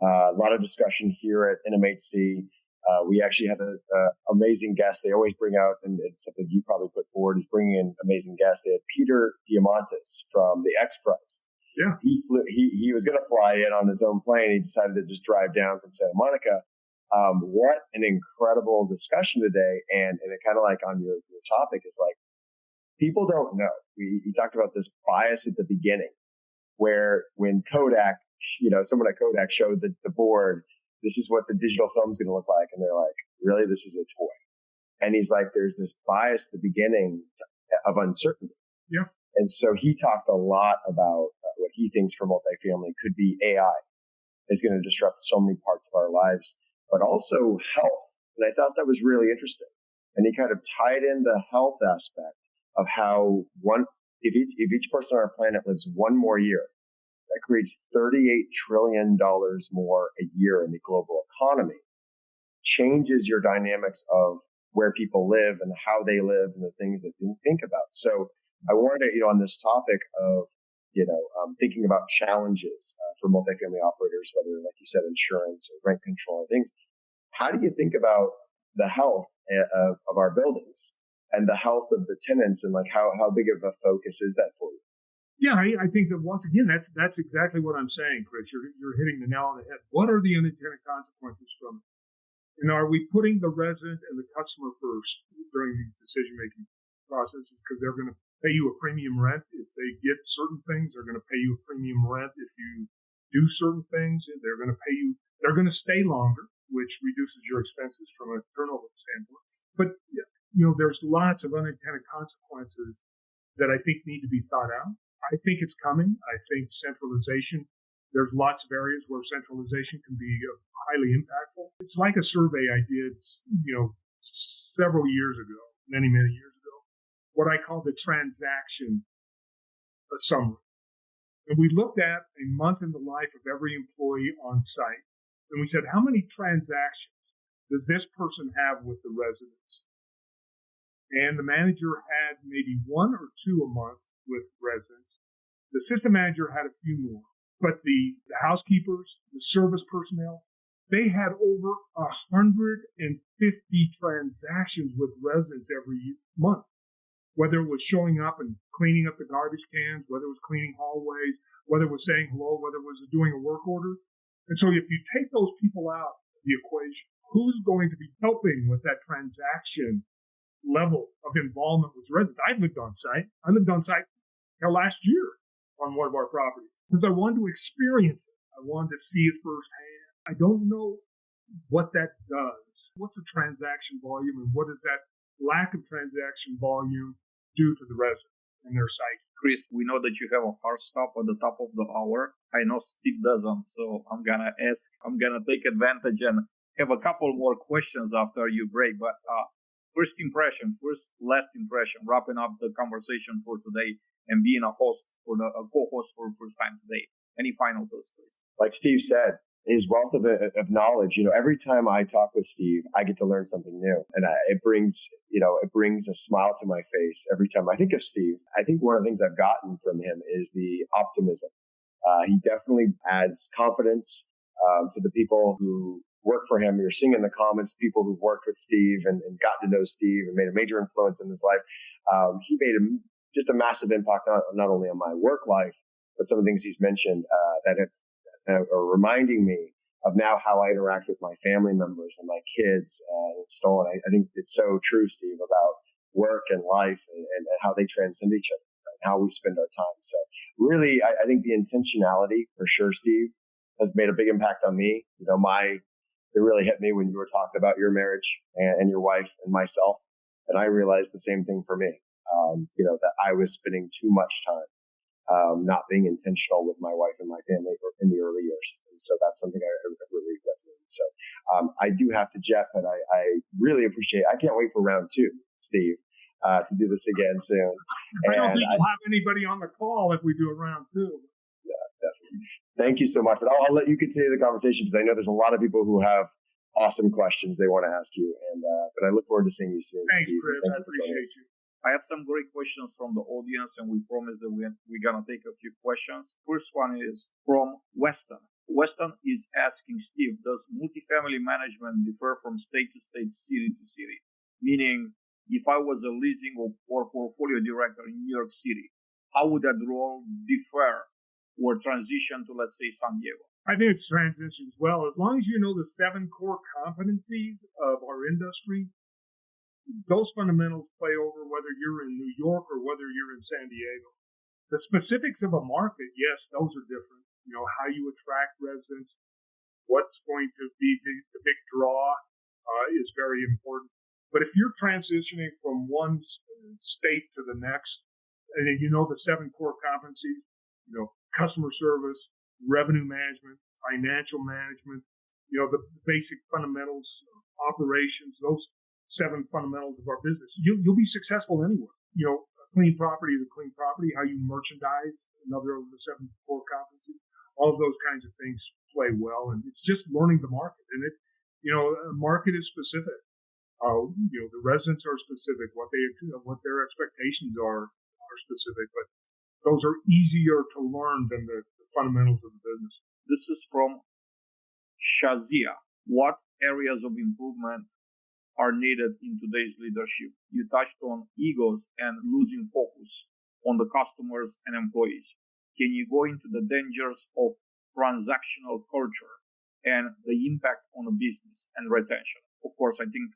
A lot of discussion here at NMHC. We actually had an amazing guest. They always bring out, and it's something you probably put forward, is bringing in amazing guests. They had Peter Diamantis from the X Prize. Yeah. He was going to fly in on his own plane. He decided to just drive down from Santa Monica. What an incredible discussion today. And it kind of like on your topic is like, people don't know. He talked about this bias at the beginning where when Kodak, someone at Kodak showed the board, this is what the digital film is going to look like. And they're like, really, this is a toy. And he's like, there's this bias at the beginning of uncertainty. Yeah. And so he talked a lot about what he thinks for multifamily could be AI is going to disrupt so many parts of our lives, but also health. And I thought that was really interesting. And he kind of tied in the health aspect of how if each person on our planet lives one more year, that creates $38 trillion more a year in the global economy, changes your dynamics of where people live and how they live and the things that you think about. So I wanted to, on this topic of, thinking about challenges for multifamily operators, whether, like you said, insurance or rent control and things. How do you think about the health of our buildings and the health of the tenants and like how big of a focus is that for you? Yeah, I think that once again, that's exactly what I'm saying, Chris. You're hitting the nail on the head. What are the unintended consequences from it? And are we putting the resident and the customer first during these decision-making processes because they're going to pay you a premium rent if they get certain things? They're going to pay you a premium rent if you do certain things. They're going to pay you. They're going to stay longer, which reduces your expenses from a turnover standpoint. But there's lots of unintended consequences that I think need to be thought out. I think it's coming. I think centralization. There's lots of areas where centralization can be highly impactful. It's like a survey I did, several years ago, many years ago, what I call the transaction summary. And we looked at a month in the life of every employee on site. And we said, how many transactions does this person have with the residents? And the manager had maybe one or two a month with residents. The assistant manager had a few more. But the housekeepers, the service personnel, they had over 150 transactions with residents every month, whether it was showing up and cleaning up the garbage cans, whether it was cleaning hallways, whether it was saying hello, whether it was doing a work order. And so if you take those people out of the equation, who's going to be helping with that transaction level of involvement with residents. I lived on site. I lived on site last year on one of our properties because I wanted to experience it. I wanted to see it firsthand. I don't know what that does. What's the transaction volume, and what does that lack of transaction volume do to the resident and their site? Chris, we know that you have a hard stop at the top of the hour. I know Steve doesn't, so I'm gonna take advantage and have a couple more questions after you break. But first last impression, wrapping up the conversation for today and being a co-host for the first time today. Any final thoughts, Chris? Like Steve said, his wealth of knowledge. Every time I talk with Steve, I get to learn something new, and it brings a smile to my face every time I think of Steve. I think one of the things I've gotten from him is the optimism. He definitely adds confidence to the people who work for him. You're seeing in the comments people who've worked with Steve and gotten to know Steve and made a major influence in his life. He made just a massive impact not only on my work life, but some of the things he's mentioned that are reminding me of now how I interact with my family members and my kids. I think it's so true, Steve, about work and life and how they transcend each other and how we spend our time. So really, I think the intentionality for sure, Steve, has made a big impact on me. It really hit me when you were talking about your marriage and your wife and myself. And I realized the same thing for me, that I was spending too much time not being intentional with my wife and my family in the early years. And so that's something I really resonated. So I do have to jet, but I really appreciate it. I can't wait for round 2, Steve, to do this again soon. I don't think we'll have anybody on the call if we do a round 2. Yeah, definitely. Thank you so much. But I'll let you continue the conversation because I know there's a lot of people who have awesome questions they want to ask you. And but I look forward to seeing you soon. Thanks, Steve. Chris. I appreciate you. I have some great questions from the audience, and we promise that we're going to take a few questions. First one is from Weston. Weston is asking Steve, does multifamily management differ from state to state, city to city? Meaning, if I was a leasing or portfolio director in New York City, how would that role differ or transition to, let's say, San Diego? I think it's transitions well. As long as you know the 7 core competencies of our industry, those fundamentals play over whether you're in New York or whether you're in San Diego. The specifics of a market, yes, those are different. How you attract residents, what's going to be the big draw is very important. But if you're transitioning from one state to the next, and you know the 7 core competencies, customer service, revenue management, financial management, the basic fundamentals, operations, those 7 fundamentals of our business, you'll be successful anywhere. A clean property is a clean property. How you merchandise, another of the 7 core competencies. All of those kinds of things play well, and it's just learning the market. And a market is specific. The residents are specific. What their expectations are specific, but those are easier to learn than the fundamentals of the business. This is from Shazia. What areas of improvement are needed in today's leadership? You touched on egos and losing focus on the customers and employees. Can you go into the dangers of transactional culture and the impact on the business and retention? Of course, I think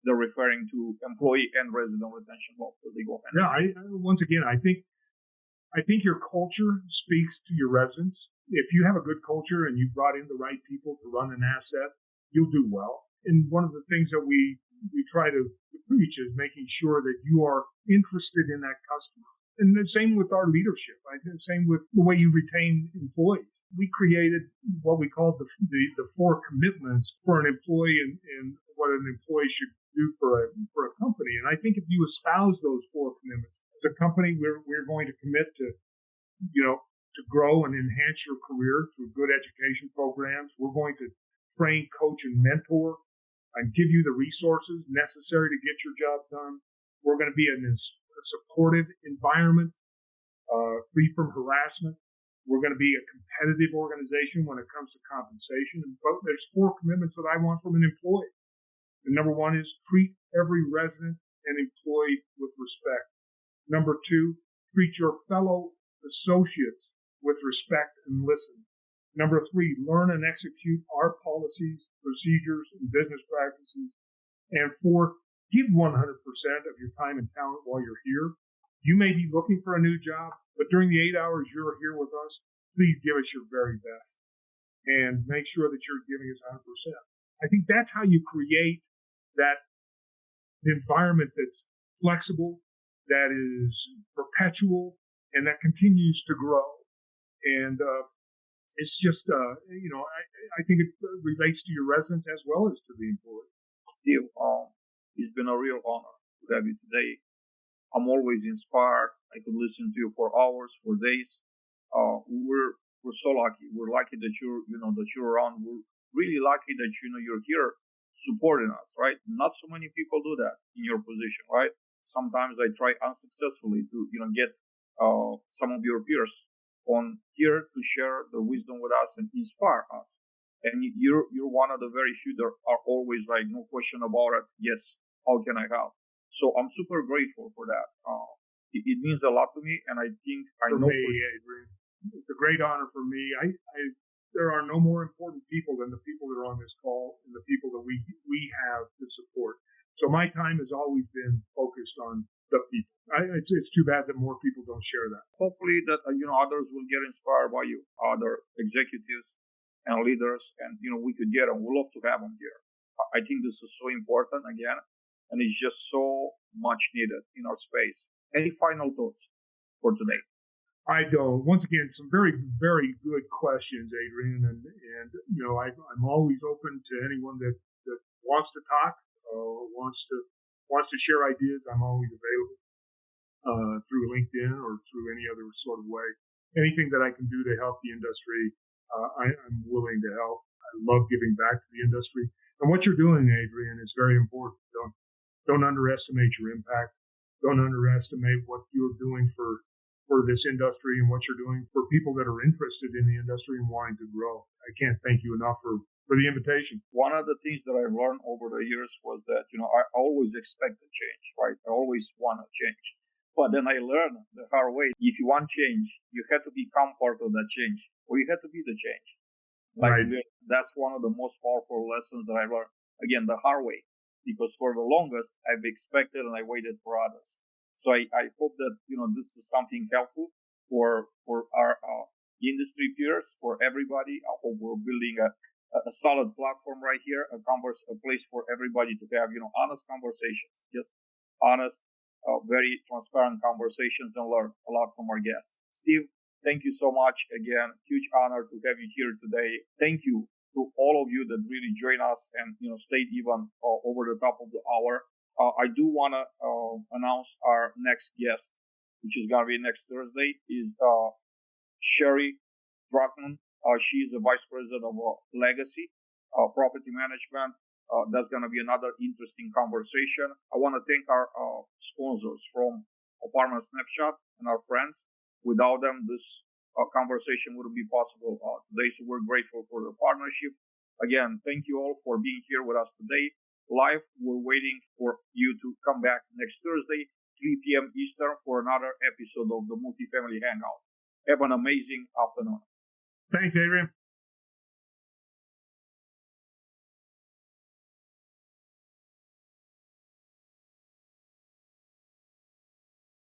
they're referring to employee and resident retention both as they go hand. Yeah, once again, I think your culture speaks to your residents. If you have a good culture and you brought in the right people to run an asset, you'll do well. And one of the things that we try to preach is making sure that you are interested in that customer. And the same with our leadership. The same with the way you retain employees. We created what we called the 4 commitments for an employee and what an employee should do for a company. And I think if you espouse those 4 commitments, as a company, we're going to commit to grow and enhance your career through good education programs. We're going to train, coach, and mentor and give you the resources necessary to get your job done. We're going to be in a supportive environment, free from harassment. We're going to be a competitive organization when it comes to compensation. And there's 4 commitments that I want from an employee. And number 1 is treat every resident and employee with respect. Number 2, treat your fellow associates with respect and listen. Number 3, learn and execute our policies, procedures, and business practices. And 4, Give 100% of your time and talent while you're here. You may be looking for a new job, but during the 8 hours you're here with us, please give us your very best and make sure that you're giving us 100%. I think that's how you create that environment that's flexible, that is perpetual, and that continues to grow. And it's just, I think it relates to your residents as well as to the employee. Steve, it's been a real honor to have you today. I'm always inspired. I could listen to you for hours, for days. We're so lucky. We're lucky that you're around. We're really lucky that you're here supporting us, right? Not so many people do that in your position, right? Sometimes I try unsuccessfully to get some of your peers on here to share their wisdom with us and inspire us. And you're one of the very few that are always like, no question about it. Yes, how can I help? So I'm super grateful for that. It means a lot to me, and I think Adrian, it's a great honor for me. There are no more important people than the people that are on this call and the people that we have to support. So my time has always been focused on the people. It's too bad that more people don't share that. Hopefully that others will get inspired by you, other executives and leaders, and we could get them. We'd love to have them here. I think this is so important again, and it's just so much needed in our space. Any final thoughts for today? I don't. Once again, some very, very good questions, Adrian, and I'm always open to anyone that wants to talk, wants to share ideas. I'm always available through LinkedIn or through any other sort of way. Anything that I can do to help the industry, I'm willing to help. I love giving back to the industry, and what you're doing, Adrian, is very important. Don't underestimate your impact. Don't underestimate what you're doing for this industry and what you're doing for people that are interested in the industry and wanting to grow. I can't thank you enough for the invitation. One of the things that I've learned over the years was that, I always expected change, right? I always want to change. But then I learned the hard way. If you want change, you have to become part of that change, or you have to be the change. Right. That's one of the most powerful lessons that I learned, again, the hard way. Because for the longest, I've expected and I waited for others. So I hope that this is something helpful for our industry peers, for everybody. I hope we're building a solid platform right here, a place for everybody to have honest conversations, just honest, very transparent conversations, and learn a lot from our guests. Steve, thank you so much again. Huge honor to have you here today. Thank you to all of you that really joined us and stayed even over the top of the hour. I do want to announce our next guest, which is going to be next Thursday, is Sherry Druckman. She is the Vice President of Legacy Property Management. That's going to be another interesting conversation. I want to thank our sponsors from Apartment Snapshot and our friends. Without them, this conversation wouldn't be possible today, so we're grateful for the partnership. Again, thank you all for being here with us today. Live, we're waiting for you to come back next Thursday, 3 p.m. Eastern, for another episode of the Multifamily Hangout. Have an amazing afternoon. Thanks, Adrian.